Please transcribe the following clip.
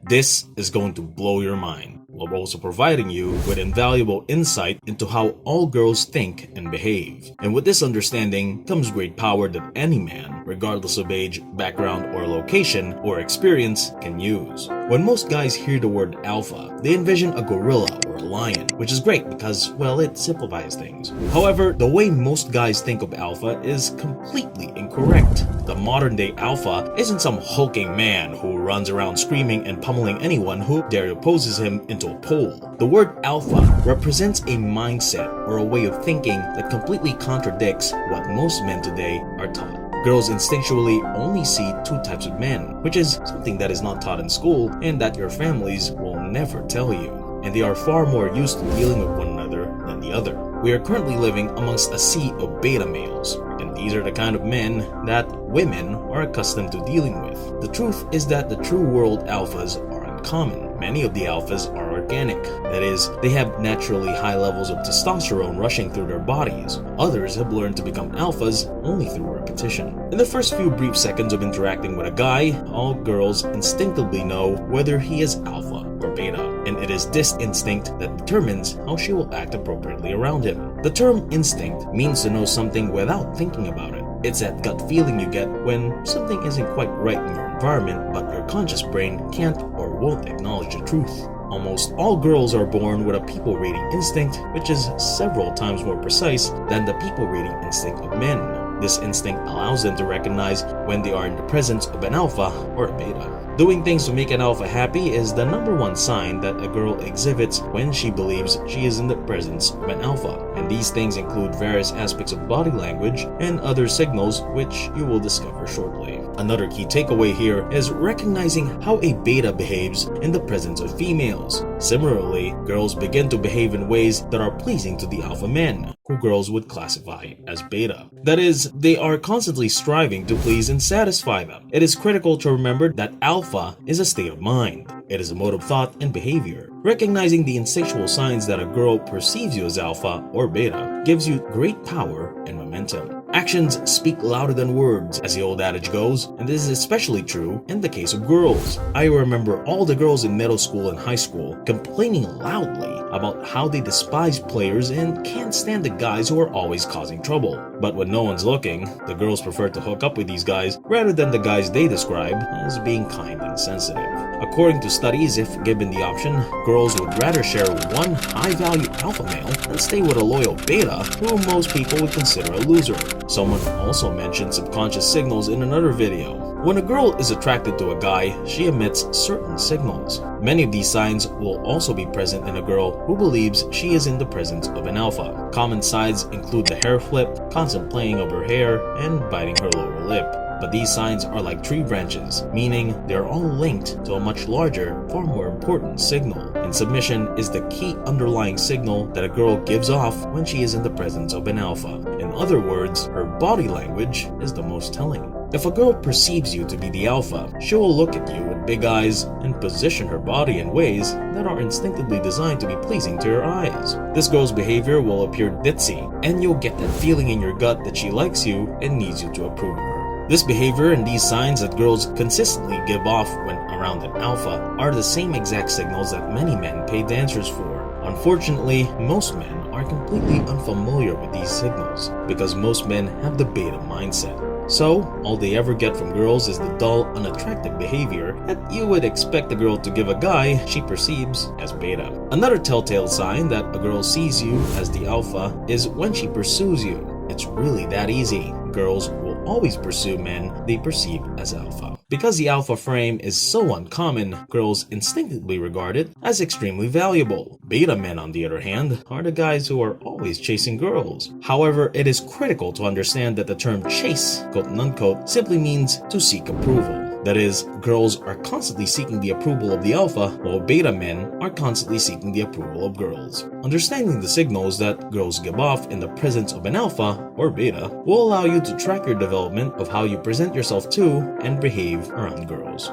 This is going to blow your mind, while also providing you with invaluable insight into how all girls think and behave. And with this understanding comes great power that any man, regardless of age, background, or location, or experience, can use. When most guys hear the word alpha, they envision a gorilla or a lion, which is great because, well, it simplifies things. However, the way most guys think of alpha is completely incorrect. The modern-day alpha isn't some hulking man who runs around screaming and pummeling anyone who dare opposes him into a pole. The word alpha represents a mindset or a way of thinking that completely contradicts what most men today are taught. Girls instinctually only see two types of men, which is something that is not taught in school and that your families will never tell you. And they are far more used to dealing with one another than the other. We are currently living amongst a sea of beta males, and these are the kind of men that women are accustomed to dealing with. The truth is that the true world alphas are uncommon. Many of the alphas are organic. That is, they have naturally high levels of testosterone rushing through their bodies. Others have learned to become alphas only through repetition. In the first few brief seconds of interacting with a guy, all girls instinctively know whether he is alpha or beta, and it is this instinct that determines how she will act appropriately around him. The term instinct means to know something without thinking about it. It's that gut feeling you get when something isn't quite right in your environment, but your conscious brain can't or won't acknowledge the truth. Almost all girls are born with a people-reading instinct, which is several times more precise than the people-reading instinct of men. This instinct allows them to recognize when they are in the presence of an alpha or a beta. Doing things to make an alpha happy is the #1 sign that a girl exhibits when she believes she is in the presence of an alpha. And these things include various aspects of body language and other signals, which you will discover shortly. Another key takeaway here is recognizing how a beta behaves in the presence of females. Similarly, girls begin to behave in ways that are pleasing to the alpha men, who girls would classify as beta. That is, they are constantly striving to please and satisfy them. It is critical to remember that alpha is a state of mind. It is a mode of thought and behavior. Recognizing the instinctual signs that a girl perceives you as alpha or beta gives you great power and momentum. Actions speak louder than words, as the old adage goes, and this is especially true in the case of girls. I remember all the girls in middle school and high school complaining loudly about how they despise players and can't stand the guys who are always causing trouble. But when no one's looking, the girls prefer to hook up with these guys rather than the guys they describe as being kind and sensitive. According to studies, if given the option, girls would rather share one high-value alpha male than stay with a loyal beta who most people would consider a loser. Someone also mentioned subconscious signals in another video. When a girl is attracted to a guy, she emits certain signals. Many of these signs will also be present in a girl who believes she is in the presence of an alpha. Common signs include the hair flip, constant playing of her hair, and biting her lower lip. But these signs are like tree branches, meaning they are all linked to a much larger, far more important signal. And submission is the key underlying signal that a girl gives off when she is in the presence of an alpha. In other words, her body language is the most telling. If a girl perceives you to be the alpha, she will look at you with big eyes and position her body in ways that are instinctively designed to be pleasing to your eyes. This girl's behavior will appear ditzy, and you'll get that feeling in your gut that she likes you and needs you to approve of her. This behavior and these signs that girls consistently give off when around an alpha are the same exact signals that many men pay dancers for. Unfortunately, most men are completely unfamiliar with these signals because most men have the beta mindset. So, all they ever get from girls is the dull, unattractive behavior that you would expect a girl to give a guy she perceives as beta. Another telltale sign that a girl sees you as the alpha is when she pursues you. It's really that easy. Girls will always pursue men they perceive as alpha. Because the alpha frame is so uncommon, girls instinctively regard it as extremely valuable. Beta men, on the other hand, are the guys who are always chasing girls. However, it is critical to understand that the term chase, quote and unquote, simply means to seek approval. That is, girls are constantly seeking the approval of the alpha, while beta men are constantly seeking the approval of girls. Understanding the signals that girls give off in the presence of an alpha or beta will allow you to track your development of how you present yourself to and behave around girls.